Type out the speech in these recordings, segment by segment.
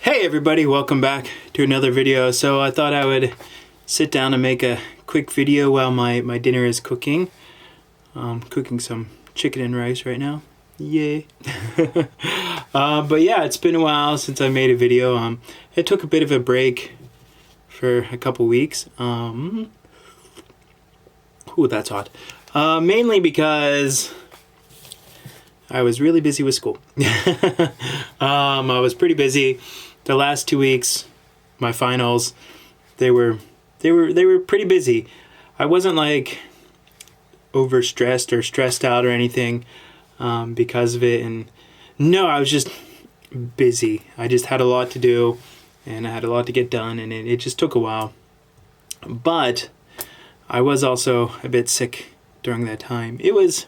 Hey everybody, welcome back to another video. So I thought I would sit down and make a quick video while my dinner is cooking. Cooking some chicken and rice right now. Yay. But yeah, it's been a while since I made a video. It took a bit of a break for a couple weeks. Ooh, that's hot. Mainly because I was really busy with school. I was pretty busy. The last 2 weeks, my finals, they were pretty busy. I wasn't like overstressed or stressed out or anything because of it. And no, I was just busy. I just had a lot to do and I had a lot to get done, and it just took a while. But I was also a bit sick during that time. It was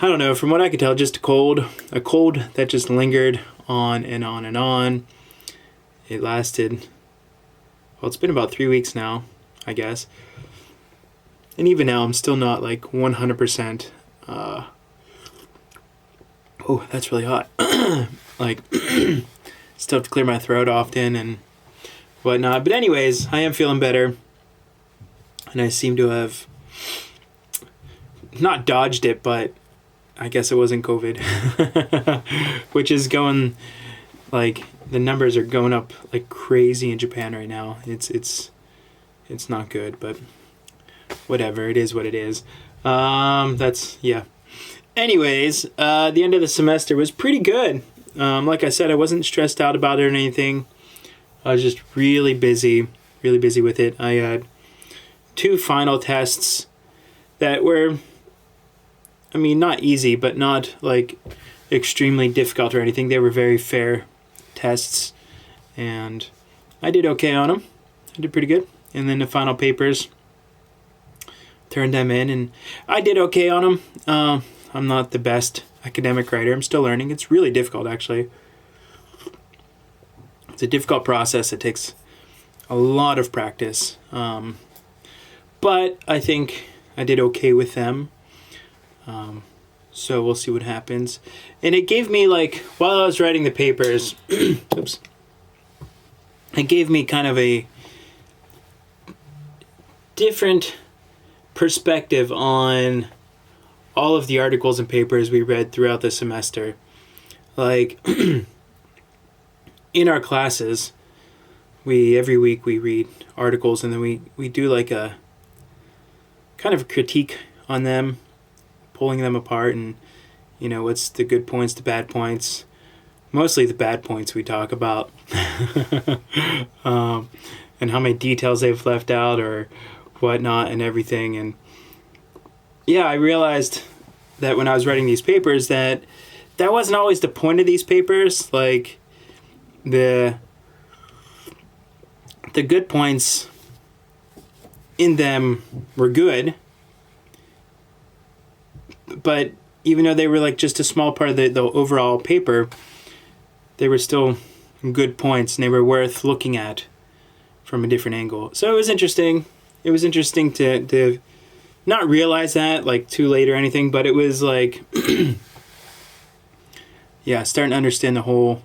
I don't know, from what I could tell, just a cold that just lingered on and on and on. It lasted, well, it's been about 3 weeks now, I guess. And even now, I'm still not like 100%. Oh, that's really hot. Like, still have to clear my throat often and whatnot. But anyways, I am feeling better. And I seem to have not dodged it, but I guess it wasn't COVID, which is going, like, the numbers are going up like crazy in Japan right now. It's not good, but whatever, it is what it is. Yeah. Anyways, the end of the semester was pretty good. Like I said, I wasn't stressed out about it or anything. I was just really busy with it. I had 2 final tests that were, I mean, not easy, but not like extremely difficult or anything. They were very fair tests, and I did okay on them. I did pretty good. And then the final papers, turned them in, and I did okay on them. I'm not the best academic writer. I'm still learning. It's really difficult, actually. It's a difficult process. It takes a lot of practice. But I think I did okay with them. So we'll see what happens. And it gave me, like, while I was writing the papers, oops, it gave me kind of a different perspective on all of the articles and papers we read throughout the semester. Like, in our classes, every week we read articles, and then we do like a kind of a critique on them, pulling them apart, and what's the good points, the bad points. Mostly the bad points we talk about. And how many details they've left out or whatnot and everything. And yeah, I realized that when I was writing these papers that wasn't always the point of these papers. Like, the good points in them were good, but even though they were like just a small part of the overall paper, they were still good points, and they were worth looking at from a different angle. So it was interesting. It was interesting to not realize that like too late or anything, but it was like, yeah, starting to understand the whole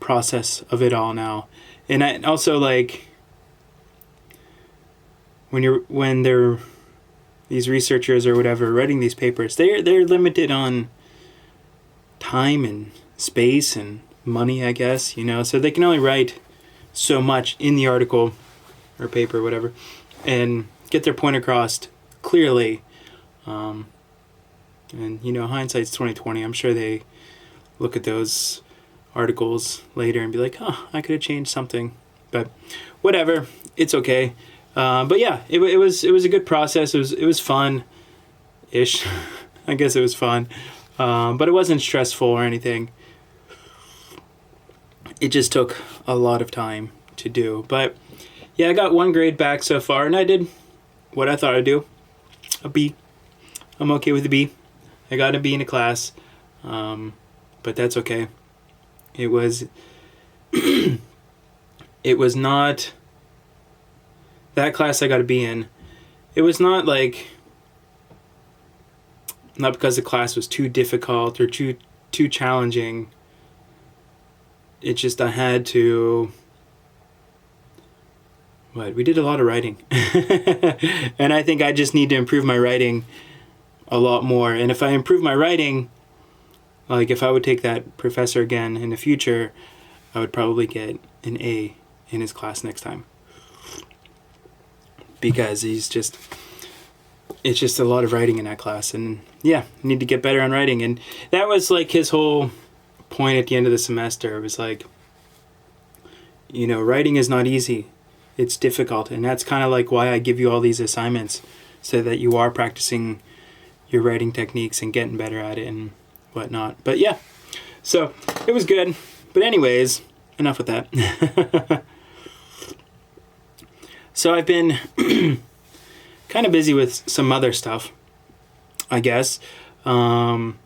process of it all now. And I also, like, when they're these researchers or whatever writing these papers, they're limited on time and space and money, I guess, so they can only write so much in the article or paper or whatever and get their point across clearly. And hindsight's 20/20. I'm sure they look at those articles later and be like, oh, I could have changed something, but whatever, it's okay. But yeah, it was a good process. It was fun-ish. I guess it was fun. But it wasn't stressful or anything. It just took a lot of time to do. But yeah, I got 1 grade back so far, and I did what I thought I'd do. A B. I'm okay with a B. I got a B in a class. But that's okay. It was not that class I got a B in. It was not because the class was too difficult or too challenging. it's just I had to. We did a lot of writing, and I think I just need to improve my writing a lot more. And if I improve my writing, like if I would take that professor again in the future, I would probably get an A in his class next time, because it's just a lot of writing in that class. And yeah, I need to get better on writing. And that was like his whole point at the end of the semester. It was like, writing is not easy. It's difficult. And that's kind of like why I give you all these assignments, so that you are practicing your writing techniques and getting better at it and whatnot. But yeah, so it was good. But anyways, enough with that. So I've been kind of busy with some other stuff, I guess. Update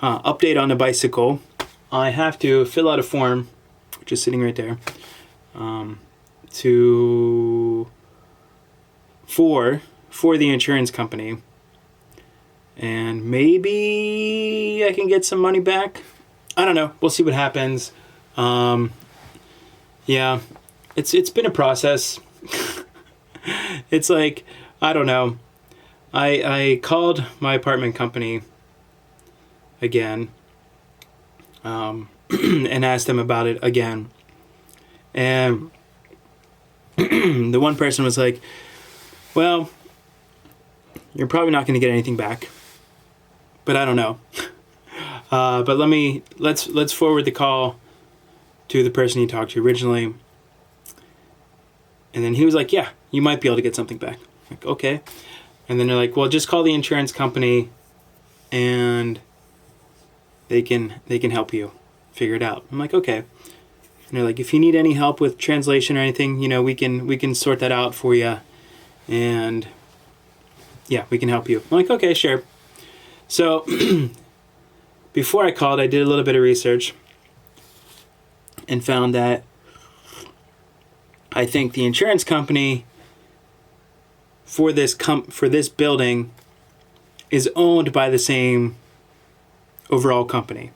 on the bicycle. I have to fill out a form, which is sitting right there, for the insurance company. And maybe I can get some money back. I don't know. We'll see what happens. Yeah, it's been a process. It's like, I don't know. I called my apartment company again, and asked them about it again. And the one person was like, well, you're probably not going to get anything back, but I don't know. But let's forward the call to the person you talked to originally. And then he was like, yeah, you might be able to get something back. I'm like, okay. And then they're like, well, just call the insurance company and they can help you figure it out. I'm like, okay. And they're like, if you need any help with translation or anything, we can sort that out for you. And yeah, we can help you. I'm like, okay, sure. So before I called, I did a little bit of research and found that I think the insurance company for this building is owned by the same overall company.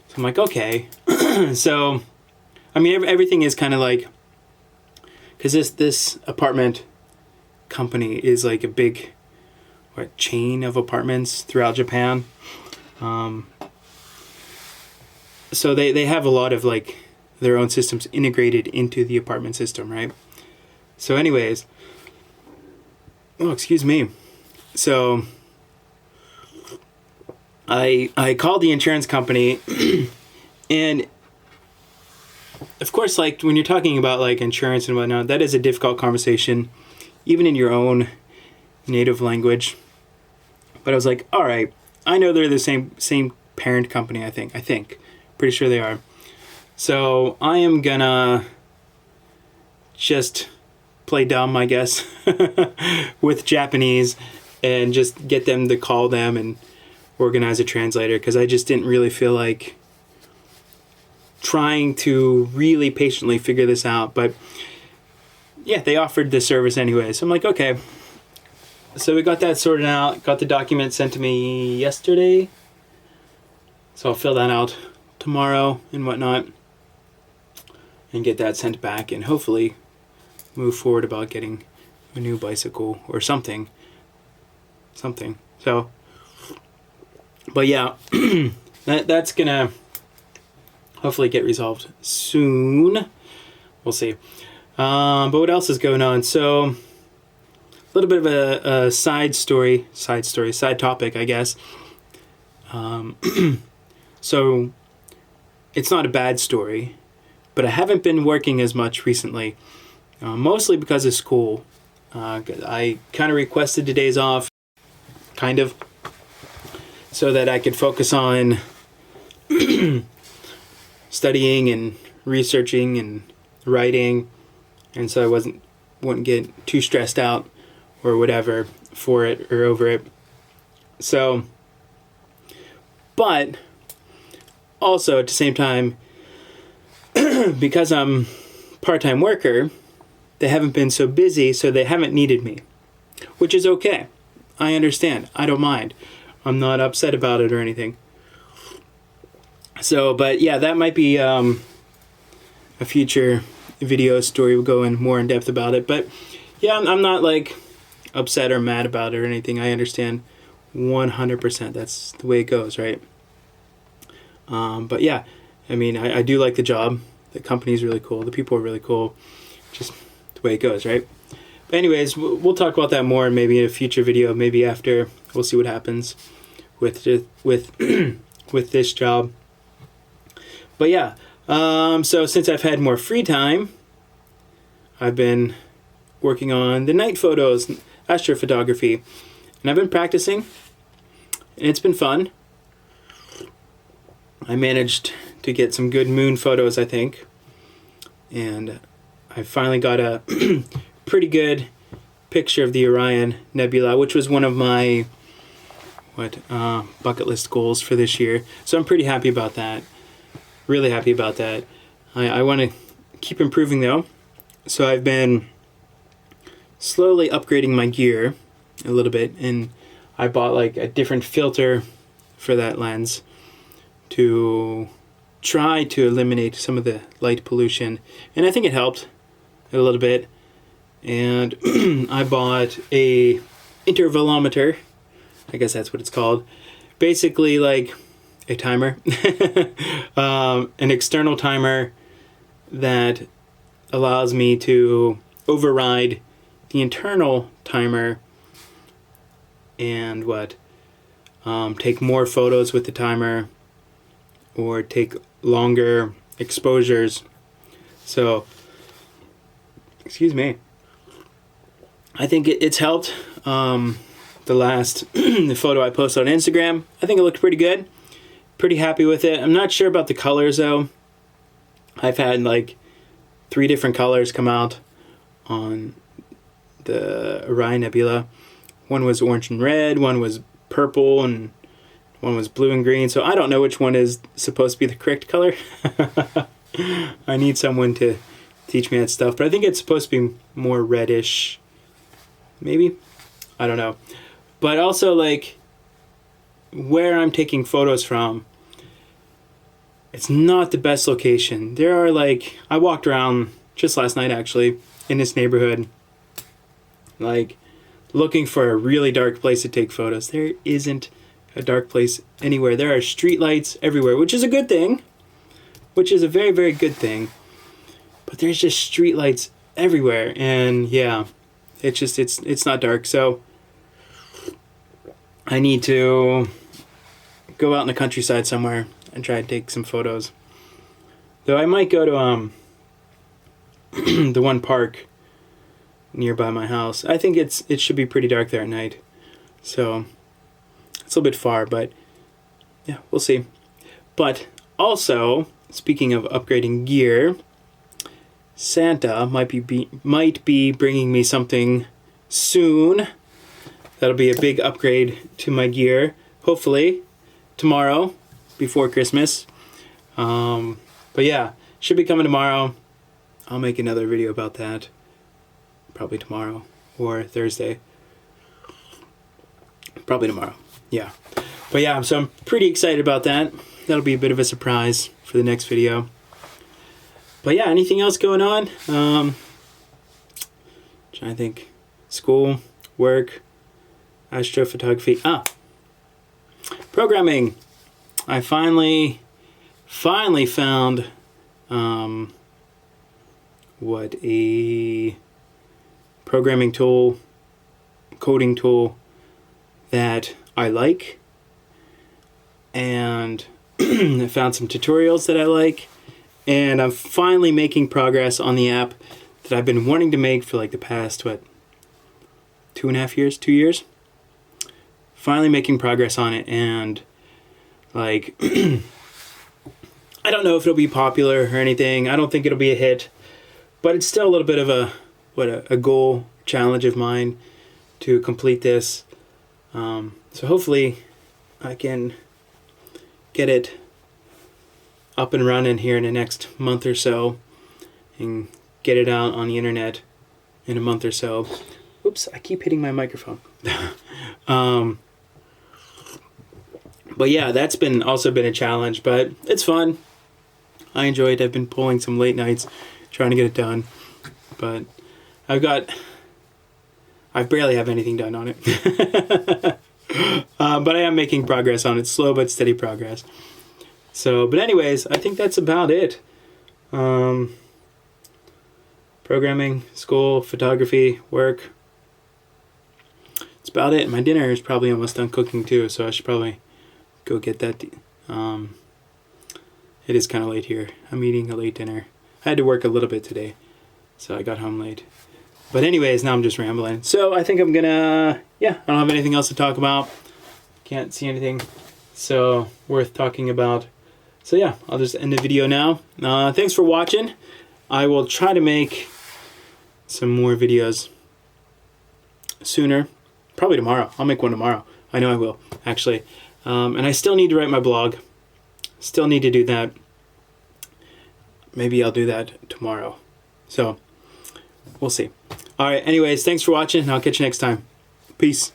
So I'm like, okay. So, I mean, everything is kind of like, because this apartment company is like a big chain of apartments throughout Japan. So they have a lot of like their own systems integrated into the apartment system, right? So anyways, excuse me. So I called the insurance company and of course, like when you're talking about like insurance and whatnot, that is a difficult conversation, even in your own native language. But I was like, all right, I know they're the same parent company, I think. Pretty sure they are. So I am gonna just play dumb, I guess, with Japanese and just get them to call them and organize a translator, because I just didn't really feel like trying to really patiently figure this out. But yeah, they offered the service anyway. So I'm like, okay. So we got that sorted out, got the document sent to me yesterday. So I'll fill that out tomorrow and whatnot and get that sent back and hopefully move forward about getting a new bicycle or something. So, but yeah, that's gonna hopefully get resolved soon. We'll see. But what else is going on? So, a little bit of a side topic, I guess. So, it's not a bad story, but I haven't been working as much recently, mostly because of school. I kind of requested the days off, so that I could focus on studying and researching and writing, and so I wouldn't get too stressed out or whatever for it or over it. So, but also at the same time, because I'm part-time worker, they haven't been so busy, so they haven't needed me, which is okay. I understand. I don't mind. I'm not upset about it or anything. So, but yeah, that might be a future video story. We'll go in more in depth about it. But yeah, I'm not like upset or mad about it or anything. I understand 100%. That's the way it goes, right? But yeah, I mean, I do like the job. The company's really cool. The people are really cool. Just the way it goes, right? But anyways, we'll talk about that more maybe in a future video. Maybe after. We'll see what happens with with this job. But yeah, so since I've had more free time, I've been working on the night photos, astrophotography, and I've been practicing, and it's been fun. I managed to get some good moon photos, I think, and I finally got a pretty good picture of the Orion Nebula, which was one of my bucket list goals for this year. So I'm pretty happy about that. Really happy about that. I want to keep improving though. So I've been slowly upgrading my gear a little bit, and I bought like a different filter for that lens to try to eliminate some of the light pollution, and I think it helped a little bit. And I bought a intervalometer, I guess that's what it's called, basically like a timer, an external timer that allows me to override the internal timer and take more photos with the timer or take longer exposures. So, excuse me. I think it's helped. The last the photo I posted on Instagram, I think it looked pretty good. Pretty happy with it. I'm not sure about the colors though. I've had like 3 different colors come out on the Orion Nebula. One was orange and red, one was purple, and one was blue and green. So I don't know which one is supposed to be the correct color. I need someone to teach me that stuff, but I think it's supposed to be more reddish. Maybe? I don't know. But also, like, where I'm taking photos from, it's not the best location. There are, like, I walked around just last night, actually, in this neighborhood, like, looking for a really dark place to take photos. There isn't a dark place anywhere. There are street lights everywhere, which is a good thing, which is a very, very good thing. But there's just street lights everywhere, and yeah, it's just, it's not dark. So I need to go out in the countryside somewhere and try to take some photos. Though I might go to the one park nearby my house. I think it should be pretty dark there at night. So it's a little bit far, but yeah, we'll see. But also, speaking of upgrading gear, Santa might be bringing me something soon. That'll be a big upgrade to my gear. Hopefully tomorrow, before Christmas. But yeah, should be coming tomorrow. I'll make another video about that. Probably tomorrow or Thursday. Probably tomorrow. Yeah. But yeah, so I'm pretty excited about that. That'll be a bit of a surprise for the next video. But yeah, anything else going on? Trying to think. School, work, astrophotography. Programming. I finally found a programming tool, coding tool that I like, and I found some tutorials that I like, and I'm finally making progress on the app that I've been wanting to make for like the past 2.5 years, 2 years. Finally making progress on it, and like I don't know if it'll be popular or anything. I don't think it'll be a hit, but it's still a little bit of a goal, challenge of mine to complete this. So hopefully I can get it up and running here in the next month or so and get it out on the internet in a month or so. Oops, I keep hitting my microphone. But yeah, that's also been a challenge, but it's fun. I enjoy it. I've been pulling some late nights trying to get it done, but I barely have anything done on it. But I am making progress on it, slow but steady progress. So, but anyways, I think that's about it. Programming, school, photography, work. It's about it. My dinner is probably almost done cooking too, so I should probably go get that. It is kind of late here. I'm eating a late dinner. I had to work a little bit today, so I got home late. But anyways, now I'm just rambling. So I think I'm gonna, I don't have anything else to talk about. Can't see anything so worth talking about. So yeah, I'll just end the video now. Thanks for watching. I will try to make some more videos sooner. Probably tomorrow. I'll make one tomorrow. I know I will, actually. And I still need to write my blog. Still need to do that. Maybe I'll do that tomorrow. So, we'll see. Alright, anyways, thanks for watching, and I'll catch you next time. Peace.